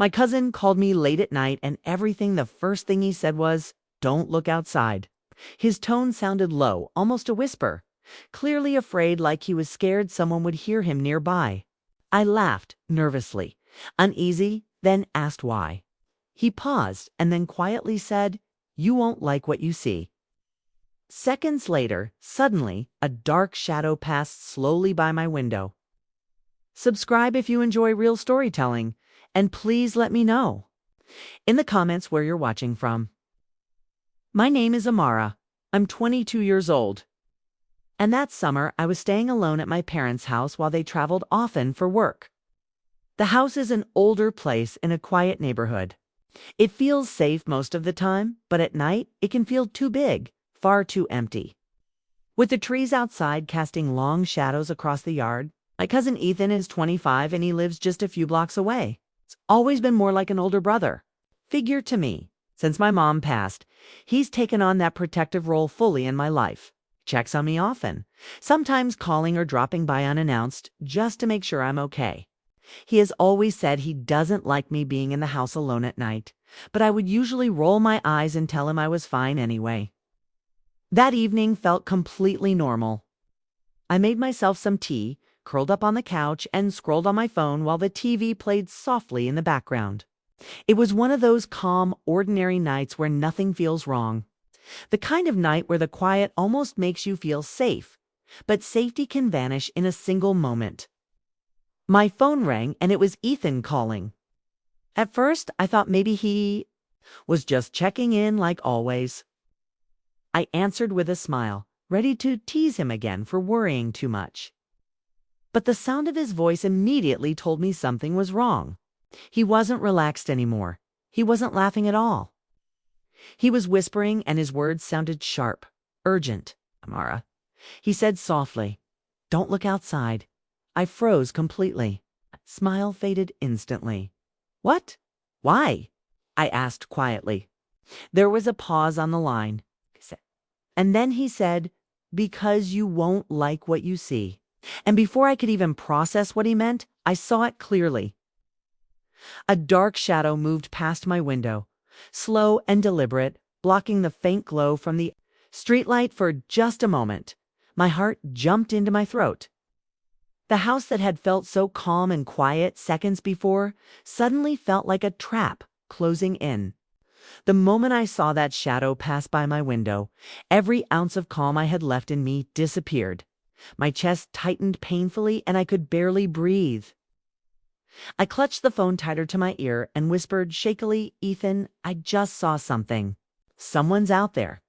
My cousin called me late at night, and the first thing he said was, "Don't look outside." His tone sounded low, almost a whisper, clearly afraid, like he was scared someone would hear him nearby. I laughed, nervously, uneasy, then asked why. He paused and then quietly said, "You won't like what you see." Seconds later, suddenly, a dark shadow passed slowly by my window. Subscribe if you enjoy real storytelling, and please let me know in the comments where you're watching from. My name is Amara. I'm 22 years old. And that summer, I was staying alone at my parents' house while they traveled often for work. The house is an older place in a quiet neighborhood. It feels safe most of the time, but at night, it can feel too big, far too empty. With the trees outside casting long shadows across the yard, my cousin Ethan is 25 and he lives just a few blocks away. It's always been more like an older brother figure to me. Since my mom passed, he's taken on that protective role fully in my life. Checks on me often, sometimes calling or dropping by unannounced just to make sure I'm okay. He has always said he doesn't like me being in the house alone at night, but I would usually roll my eyes and tell him I was fine anyway. That evening felt completely normal. I made myself some tea, curled up on the couch, and scrolled on my phone while the TV played softly in the background. It was one of those calm, ordinary nights where nothing feels wrong. The kind of night where the quiet almost makes you feel safe, but safety can vanish in a single moment. My phone rang and it was Ethan calling. At first, I thought maybe he was just checking in like always. I answered with a smile, ready to tease him again for worrying too much. But the sound of his voice immediately told me something was wrong. He wasn't relaxed anymore. He wasn't laughing at all. He was whispering and his words sounded sharp, urgent. "Amara," he said softly, "don't look outside." I froze completely. Smile faded instantly. "What? Why?" I asked quietly. There was a pause on the line. And then he said, "Because you won't like what you see." And before I could even process what he meant, I saw it clearly. A dark shadow moved past my window, slow and deliberate, blocking the faint glow from the streetlight for just a moment. My heart jumped into my throat. The house that had felt so calm and quiet seconds before suddenly felt like a trap closing in. The moment I saw that shadow pass by my window, every ounce of calm I had left in me disappeared. My chest tightened painfully and I could barely breathe. I clutched the phone tighter to my ear and whispered shakily, "Ethan, I just saw something. Someone's out there."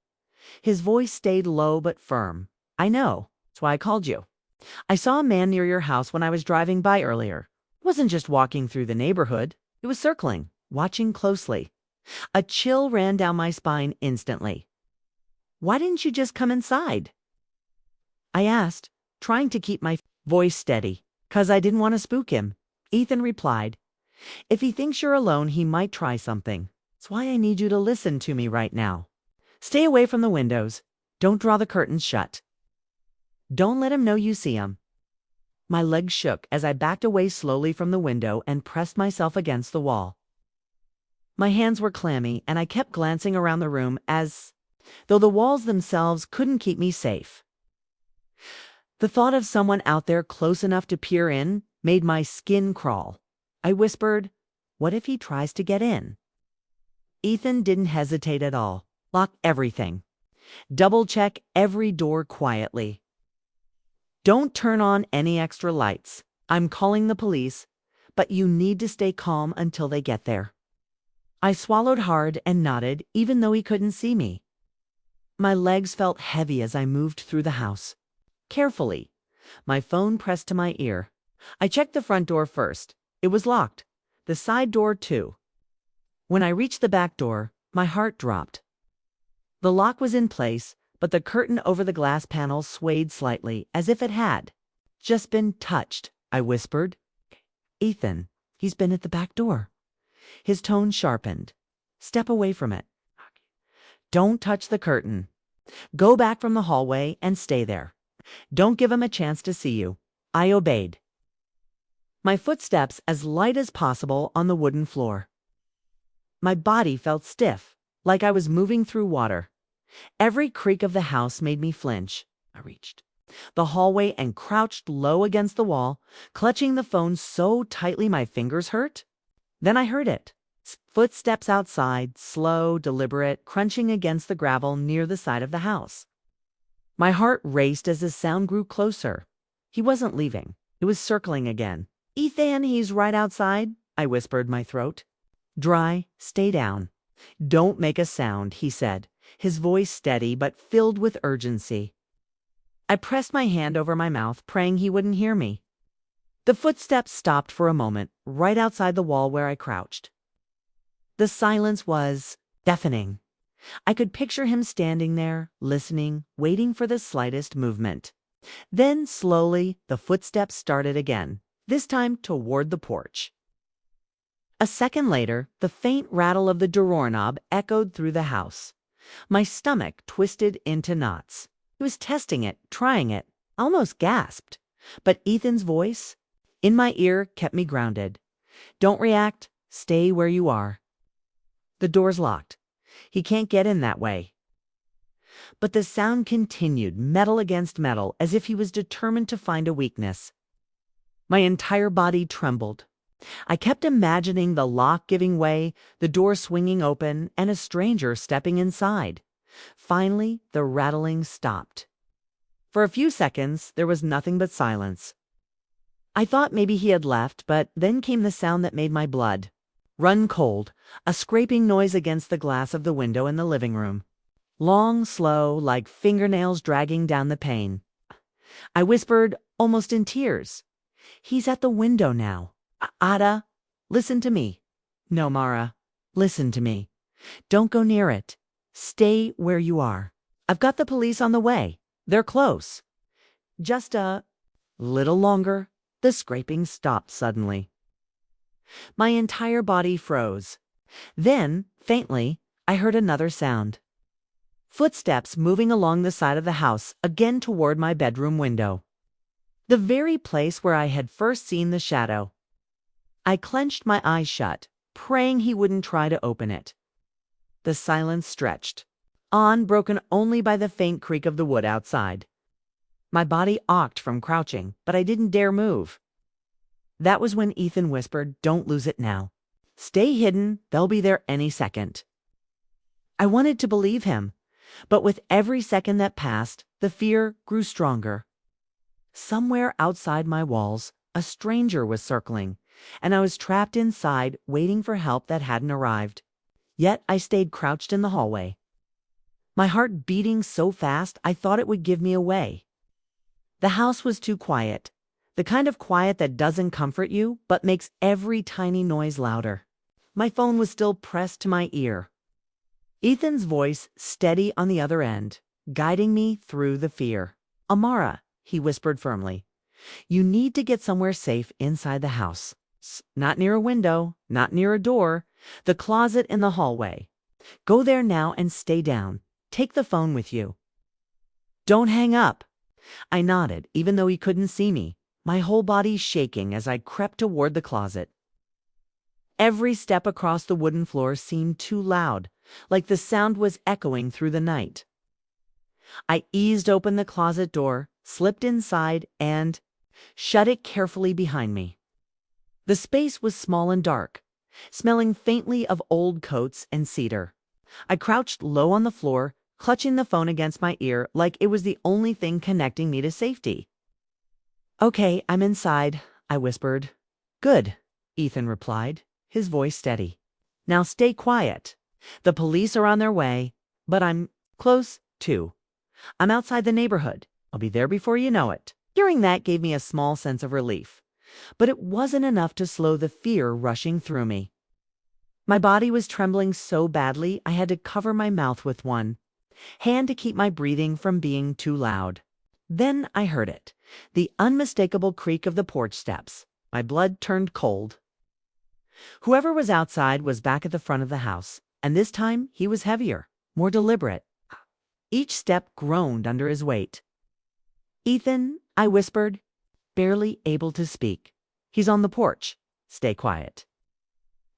His voice stayed low but firm. "I know. That's why I called you. I saw a man near your house when I was driving by earlier. It wasn't just walking through the neighborhood. It was circling, watching closely." A chill ran down my spine instantly. "Why didn't you just come inside?" I asked, trying to keep my voice steady, "'Cause I didn't want to spook him." Ethan replied, "If he thinks you're alone, he might try something. That's why I need you to listen to me right now. Stay away from the windows. Don't draw the curtains shut. Don't let him know you see him." My legs shook as I backed away slowly from the window and pressed myself against the wall. My hands were clammy and I kept glancing around the room as though the walls themselves couldn't keep me safe. The thought of someone out there close enough to peer in made my skin crawl. I whispered, "What if he tries to get in?" Ethan didn't hesitate at all. "Lock everything. Double-check every door quietly. Don't turn on any extra lights. I'm calling the police, but you need to stay calm until they get there." I swallowed hard and nodded, even though he couldn't see me. My legs felt heavy as I moved through the house. Carefully, my phone pressed to my ear. I checked the front door first. It was locked. The side door, too. When I reached the back door, my heart dropped. The lock was in place, but the curtain over the glass panel swayed slightly, as if it had just been touched. I whispered, "Ethan, he's been at the back door." His tone sharpened. "Step away from it. Don't touch the curtain. Go back from the hallway and stay there. Don't give him a chance to see you." I obeyed. my footsteps as light as possible on the wooden floor. My body felt stiff, like I was moving through water. Every creak of the house made me flinch. I reached the hallway and crouched low against the wall, clutching the phone so tightly my fingers hurt. Then I heard it. Footsteps outside, slow, deliberate, crunching against the gravel near the side of the house. My heart raced as the sound grew closer. He wasn't leaving. It was circling again. "Ethan, he's right outside," I whispered my throat. "Dry, stay down. Don't make a sound," he said, his voice steady but filled with urgency. I pressed my hand over my mouth, praying he wouldn't hear me. The footsteps stopped for a moment, right outside the wall where I crouched. The silence was deafening. I could picture him standing there, listening, waiting for the slightest movement. Then, slowly, the footsteps started again, this time toward the porch. A second later, the faint rattle of the doorknob echoed through the house. My stomach twisted into knots. He was testing it, trying it. I almost gasped. But Ethan's voice in my ear kept me grounded. "Don't react. Stay where you are. The door's locked. He can't get in that way." But the sound continued, metal against metal, as if he was determined to find a weakness. My entire body trembled. I kept imagining the lock giving way, the door swinging open, and a stranger stepping inside. Finally, the rattling stopped. For a few seconds, there was nothing but silence. I thought maybe he had left, but then came the sound that made my blood run cold, a scraping noise against the glass of the window in the living room. Long, slow, like fingernails dragging down the pane. I whispered, almost in tears, "He's at the window now. Ada, listen to me." "No, Mara, listen to me. Don't go near it. Stay where you are. I've got the police on the way. They're close. Just a little longer." The scraping stopped suddenly. My entire body froze. Then, faintly, I heard another sound. Footsteps moving along the side of the house, again toward my bedroom window. The very place where I had first seen the shadow. I clenched my eyes shut, praying he wouldn't try to open it. The silence stretched on, broken only by the faint creak of the wood outside. My body ached from crouching, but I didn't dare move. That was when Ethan whispered, "Don't lose it now. Stay hidden, they'll be there any second." I wanted to believe him, but with every second that passed, the fear grew stronger. Somewhere outside my walls, a stranger was circling, and I was trapped inside, waiting for help that hadn't arrived. Yet I stayed crouched in the hallway, my heart beating so fast I thought it would give me away. The house was too quiet, the kind of quiet that doesn't comfort you, but makes every tiny noise louder. My phone was still pressed to my ear. Ethan's voice steady on the other end, guiding me through the fear. "Amara," he whispered firmly, "you need to get somewhere safe inside the house. Not near a window, not near a door, the closet in the hallway. Go there now and stay down. Take the phone with you. Don't hang up." I nodded, even though he couldn't see me, my whole body shaking as I crept toward the closet. Every step across the wooden floor seemed too loud, like the sound was echoing through the night. I eased open the closet door, slipped inside, and shut it carefully behind me. The space was small and dark, smelling faintly of old coats and cedar. I crouched low on the floor, clutching the phone against my ear like it was the only thing connecting me to safety. "Okay, I'm inside," I whispered. "Good," Ethan replied, his voice steady. "Now stay quiet. The police are on their way, but I'm close, too. I'm outside the neighborhood. I'll be there before you know it." Hearing that gave me a small sense of relief, but it wasn't enough to slow the fear rushing through me. My body was trembling so badly I had to cover my mouth with one hand to keep my breathing from being too loud. Then I heard it, the unmistakable creak of the porch steps. My blood turned cold. Whoever was outside was back at the front of the house, and this time he was heavier, more deliberate. Each step groaned under his weight. "Ethan," I whispered, barely able to speak. He's on the porch. Stay quiet.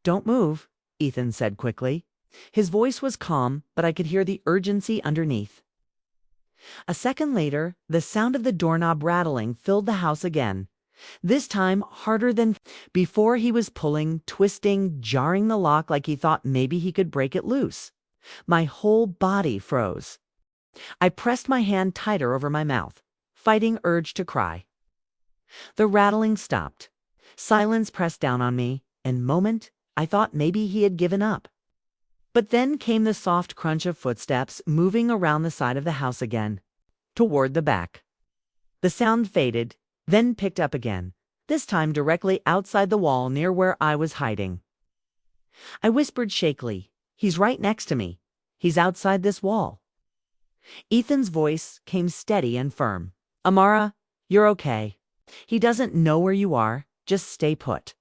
Don't move, Ethan said quickly. His voice was calm, but I could hear the urgency underneath. A second later, the sound of the doorknob rattling filled the house again. This time harder than before. He was pulling, twisting, jarring the lock like he thought maybe he could break it loose. My whole body froze. I pressed my hand tighter over my mouth, fighting urge to cry. The rattling stopped. Silence pressed down on me, and moment, I thought maybe he had given up. But then came the soft crunch of footsteps moving around the side of the house again, toward the back. The sound faded, then picked up again, this time directly outside the wall near where I was hiding. I whispered shakily, "He's right next to me. He's outside this wall." Ethan's voice came steady and firm. "Amara, you're okay. He doesn't know where you are. Just stay put.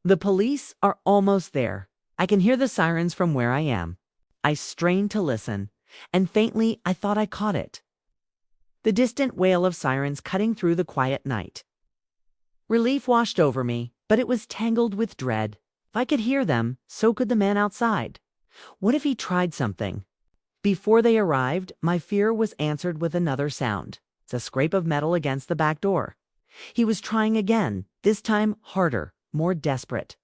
The police are almost there. I can hear the sirens from where I am." I strained to listen, and faintly I thought I caught it. The distant wail of sirens cutting through the quiet night. Relief washed over me, but it was tangled with dread. If I could hear them, so could the man outside. What if he tried something? Before they arrived, my fear was answered with another sound. The scrape of metal against the back door. He was trying again, this time harder, more desperate.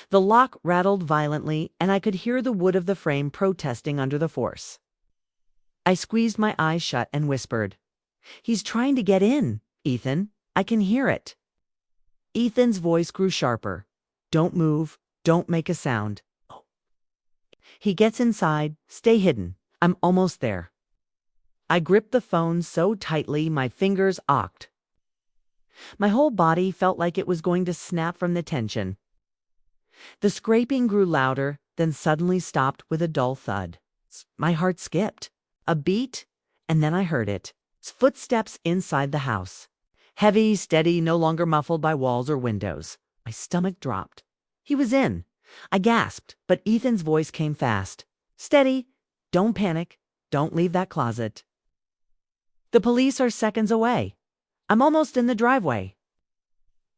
The lock rattled violently, and I could hear the wood of the frame protesting under the force. I squeezed my eyes shut and whispered, "He's trying to get in, Ethan. I can hear it." Ethan's voice grew sharper. "Don't move. Don't make a sound. He gets inside. Stay hidden. I'm almost there." I gripped the phone so tightly my fingers ached. My whole body felt like it was going to snap from the tension. The scraping grew louder, then suddenly stopped with a dull thud. My heart skipped. A beat, and then I heard it. Footsteps inside the house. Heavy, steady, no longer muffled by walls or windows. My stomach dropped. He was in. I gasped, but Ethan's voice came fast. "Steady. Don't panic. Don't leave that closet. The police are seconds away. I'm almost in the driveway.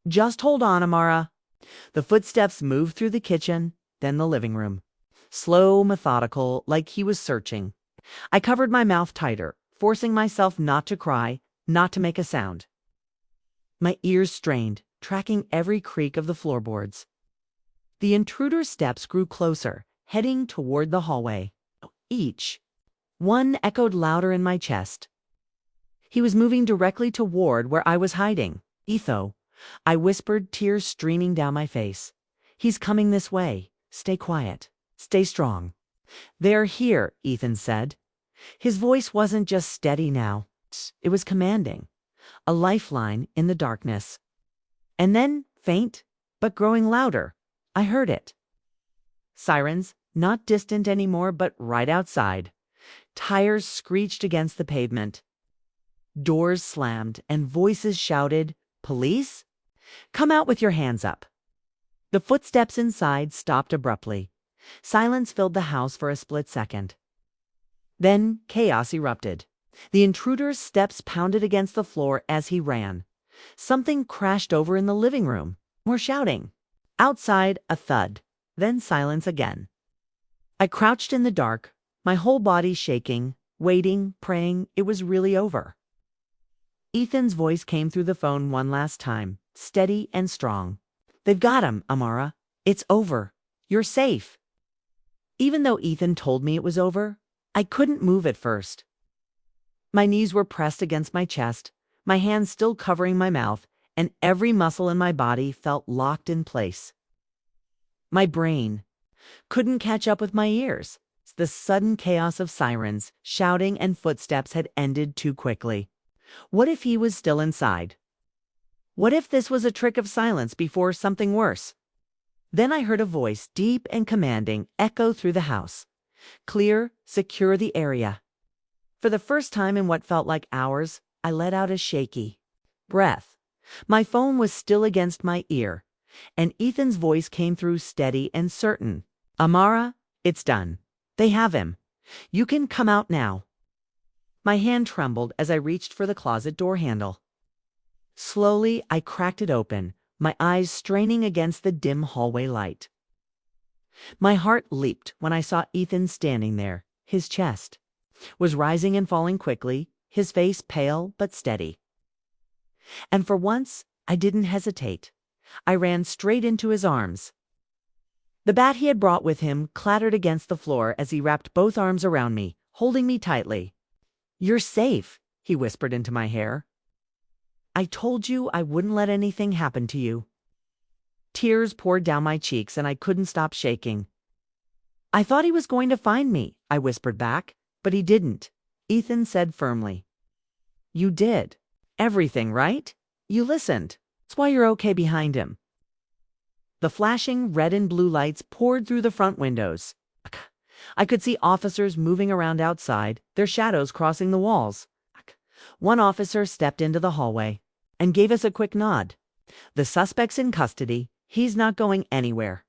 Just hold on, Amara." The footsteps moved through the kitchen, then the living room. Slow, methodical, like he was searching. I covered my mouth tighter, forcing myself not to cry, not to make a sound. My ears strained, tracking every creak of the floorboards. The intruder's steps grew closer, heading toward the hallway. Each one echoed louder in my chest. He was moving directly toward where I was hiding. "Etho," I whispered, tears streaming down my face. "He's coming this way. Stay quiet. Stay strong." "They're here," Ethan said. His voice wasn't just steady now. It was commanding. A lifeline in the darkness. And then, faint, but growing louder, I heard it. Sirens, not distant anymore, but right outside. Tires screeched against the pavement. Doors slammed, and voices shouted, "Police? Come out with your hands up." The footsteps inside stopped abruptly. Silence filled the house for a split second. Then chaos erupted. The intruder's steps pounded against the floor as he ran. Something crashed over in the living room. More shouting. Outside, a thud. Then silence again. I crouched in the dark, my whole body shaking, waiting, praying it was really over. Ethan's voice came through the phone one last time, steady and strong. "They've got him, Amara. It's over. You're safe." Even though Ethan told me it was over, I couldn't move at first. My knees were pressed against my chest, my hands still covering my mouth, and every muscle in my body felt locked in place. My brain couldn't catch up with my ears. The sudden chaos of sirens, shouting, and footsteps had ended too quickly. What if he was still inside? What if this was a trick of silence before something worse? Then I heard a voice, deep and commanding, echo through the house. "Clear, secure the area." For the first time in what felt like hours, I let out a shaky breath. My phone was still against my ear, and Ethan's voice came through steady and certain. "Amara, it's done. They have him. You can come out now." My hand trembled as I reached for the closet door handle. Slowly, I cracked it open, my eyes straining against the dim hallway light. My heart leaped when I saw Ethan standing there. His chest was rising and falling quickly, his face pale but steady. And for once, I didn't hesitate. I ran straight into his arms. The bat he had brought with him clattered against the floor as he wrapped both arms around me, holding me tightly. "You're safe," he whispered into my hair. "I told you I wouldn't let anything happen to you." Tears poured down my cheeks and I couldn't stop shaking. "I thought he was going to find me," I whispered back, "but he didn't," Ethan said firmly. "You did. Everything, right? You listened. That's why you're okay behind him." The flashing red and blue lights poured through the front windows. I could see officers moving around outside, their shadows crossing the walls. One officer stepped into the hallway and gave us a quick nod. "The suspect's in custody. He's not going anywhere."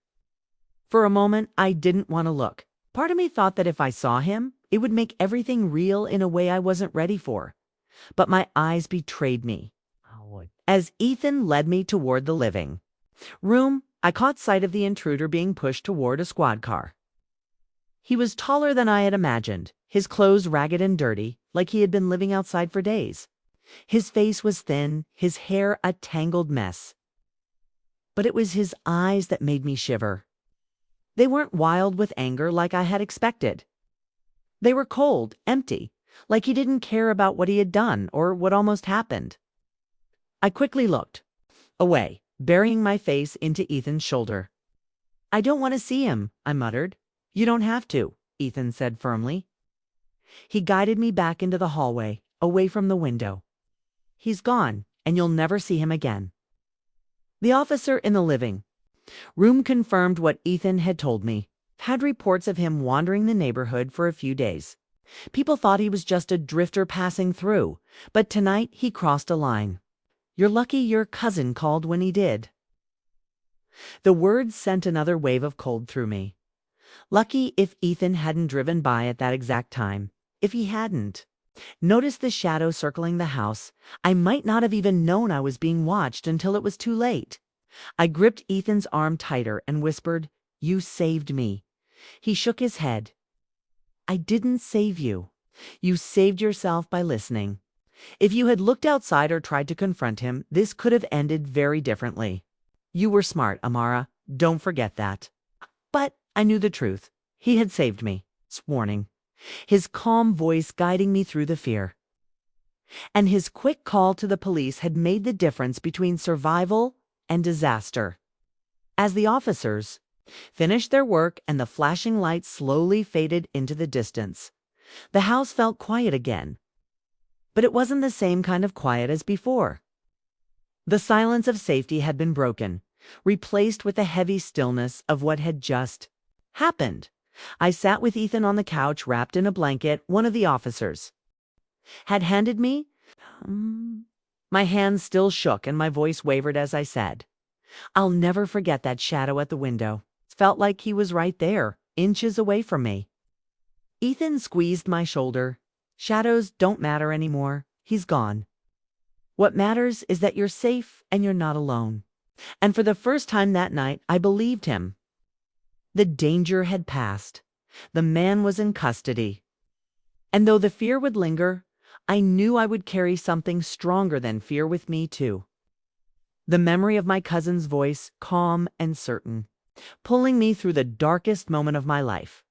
For a moment, I didn't want to look. Part of me thought that if I saw him, it would make everything real in a way I wasn't ready for. But my eyes betrayed me. As Ethan led me toward the living room, I caught sight of the intruder being pushed toward a squad car. He was taller than I had imagined, his clothes ragged and dirty, like he had been living outside for days. His face was thin, his hair a tangled mess. But it was his eyes that made me shiver. They weren't wild with anger like I had expected. They were cold, empty, like he didn't care about what he had done or what almost happened. I quickly looked away, burying my face into Ethan's shoulder. "I don't want to see him," I muttered. "You don't have to," Ethan said firmly. He guided me back into the hallway, away from the window. "He's gone, and you'll never see him again." The officer in the living room confirmed what Ethan had told me. Had reports of him wandering the neighborhood for a few days. People thought he was just a drifter passing through, but tonight he crossed a line. "You're lucky your cousin called when he did." The words sent another wave of cold through me. Lucky if Ethan hadn't driven by at that exact time. If he hadn't noticed the shadow circling the house, I might not have even known I was being watched until it was too late. I gripped Ethan's arm tighter and whispered, "You saved me." He shook his head. "I didn't save you. You saved yourself by listening. If you had looked outside or tried to confront him, this could have ended very differently. You were smart, Amara. Don't forget that." But I knew the truth. He had saved me. Warning. His calm voice guiding me through the fear. And his quick call to the police had made the difference between survival and disaster. As the officers finished their work and the flashing lights slowly faded into the distance, the house felt quiet again. But it wasn't the same kind of quiet as before. The silence of safety had been broken, replaced with the heavy stillness of what had just happened. I sat with Ethan on the couch, wrapped in a blanket. One of the officers had handed me. My hands still shook and my voice wavered as I said, "I'll never forget that shadow at the window. It felt like he was right there, inches away from me." Ethan squeezed my shoulder. "Shadows don't matter anymore. He's gone. What matters is that you're safe and you're not alone." And for the first time that night, I believed him. The danger had passed. The man was in custody. And though the fear would linger, I knew I would carry something stronger than fear with me too. The memory of my cousin's voice, calm and certain, pulling me through the darkest moment of my life.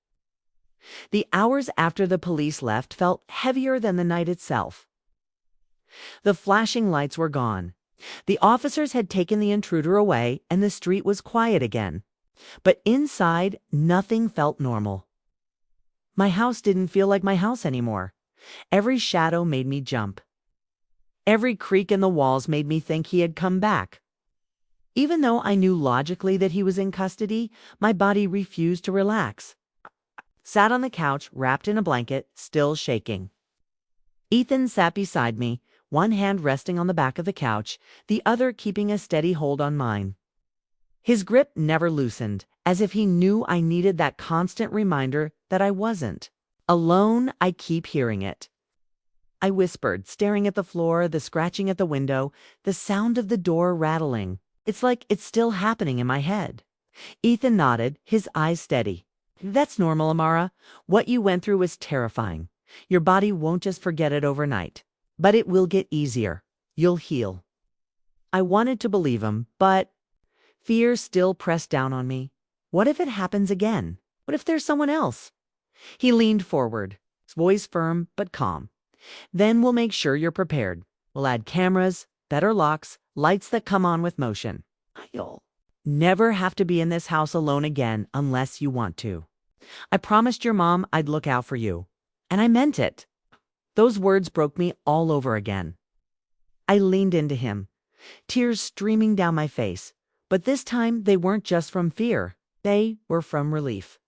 The hours after the police left felt heavier than the night itself. The flashing lights were gone. The officers had taken the intruder away and the street was quiet again. But inside, nothing felt normal. My house didn't feel like my house anymore. Every shadow made me jump. Every creak in the walls made me think he had come back. Even though I knew logically that he was in custody, my body refused to relax. Sat on the couch, wrapped in a blanket, still shaking. Ethan sat beside me, one hand resting on the back of the couch, the other keeping a steady hold on mine. His grip never loosened, as if he knew I needed that constant reminder that I wasn't alone. I keep hearing it. I whispered, staring at the floor, the scratching at the window, the sound of the door rattling. It's like it's still happening in my head. Ethan nodded, his eyes steady. That's normal, Amara. What you went through was terrifying. Your body won't just forget it overnight. But it will get easier. You'll heal. I wanted to believe him, but fear still pressed down on me. What if it happens again? What if there's someone else? He leaned forward, his voice firm but calm. Then we'll make sure you're prepared. We'll add cameras, better locks, lights that come on with motion. You'll never have to be in this house alone again unless you want to. I promised your mom I'd look out for you. And I meant it. Those words broke me all over again. I leaned into him, tears streaming down my face. But this time they weren't just from fear. They were from relief.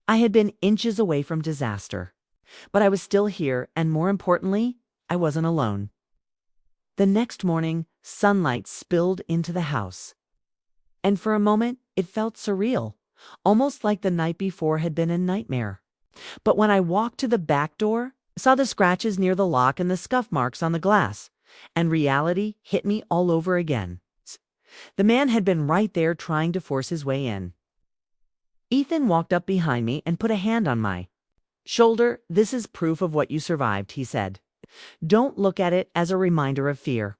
I had been inches away from disaster. But I was still here, and more importantly, I wasn't alone. The next morning, sunlight spilled into the house. And for a moment, it felt surreal, almost like the night before had been a nightmare. But when I walked to the back door, I saw the scratches near the lock and the scuff marks on the glass, and reality hit me all over again. The man had been right there trying to force his way in. Ethan walked up behind me and put a hand on my shoulder. This is proof of what you survived, he said. Don't look at it as a reminder of fear.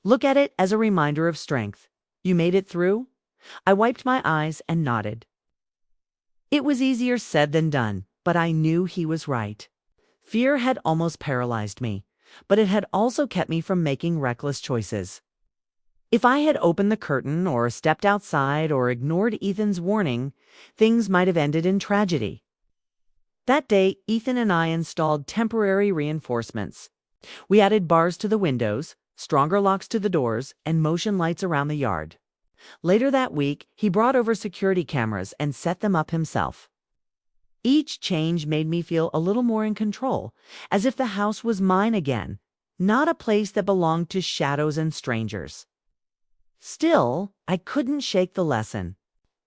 Look at it as a reminder of strength. You made it through? I wiped my eyes and nodded. It was easier said than done, but I knew he was right. Fear had almost paralyzed me, but it had also kept me from making reckless choices. If I had opened the curtain or stepped outside or ignored Ethan's warning, things might have ended in tragedy. That day, Ethan and I installed temporary reinforcements. We added bars to the windows, stronger locks to the doors, and motion lights around the yard. Later that week, he brought over security cameras and set them up himself. Each change made me feel a little more in control, as if the house was mine again, not a place that belonged to shadows and strangers. Still, I couldn't shake the lesson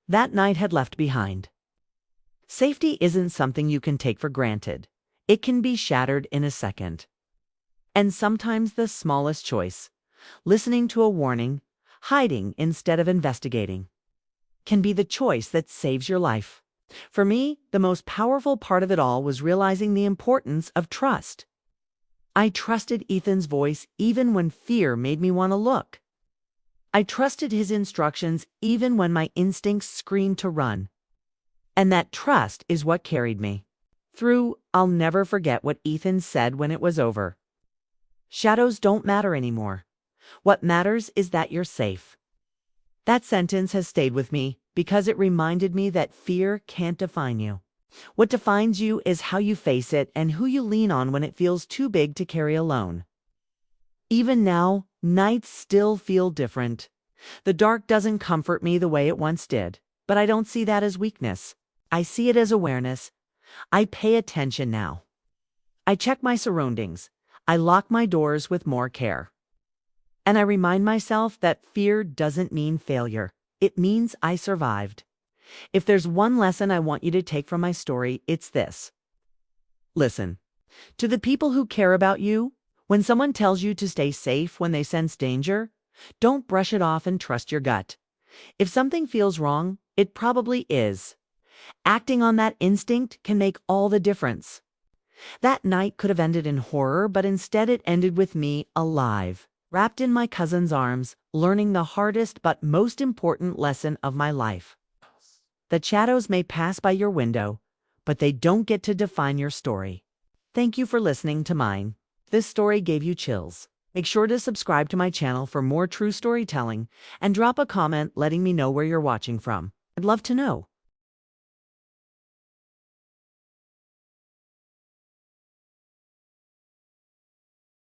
that night had left behind. Safety isn't something you can take for granted. It can be shattered in a second. And sometimes the smallest choice, listening to a warning, hiding instead of investigating, can be the choice that saves your life. For me, the most powerful part of it all was realizing the importance of trust. I trusted Ethan's voice even when fear made me want to look. I trusted his instructions even when my instincts screamed to run. And that trust is what carried me through. I'll never forget what Ethan said when it was over. Shadows don't matter anymore. What matters is that you're safe. That sentence has stayed with me because it reminded me that fear can't define you. What defines you is how you face it and who you lean on when it feels too big to carry alone. Even now, nights still feel different. The dark doesn't comfort me the way it once did, but I don't see that as weakness. I see it as awareness. I pay attention now. I check my surroundings. I lock my doors with more care. And I remind myself that fear doesn't mean failure. It means I survived. If there's one lesson I want you to take from my story, it's this. Listen. To the people who care about you, when someone tells you to stay safe when they sense danger, don't brush it off and trust your gut. If something feels wrong, it probably is. Acting on that instinct can make all the difference. That night could have ended in horror, but instead it ended with me alive, wrapped in my cousin's arms, learning the hardest but most important lesson of my life. The shadows may pass by your window, but they don't get to define your story. Thank you for listening to mine. If this story gave you chills, make sure to subscribe to my channel for more true storytelling and drop a comment letting me know where you're watching from. I'd love to know.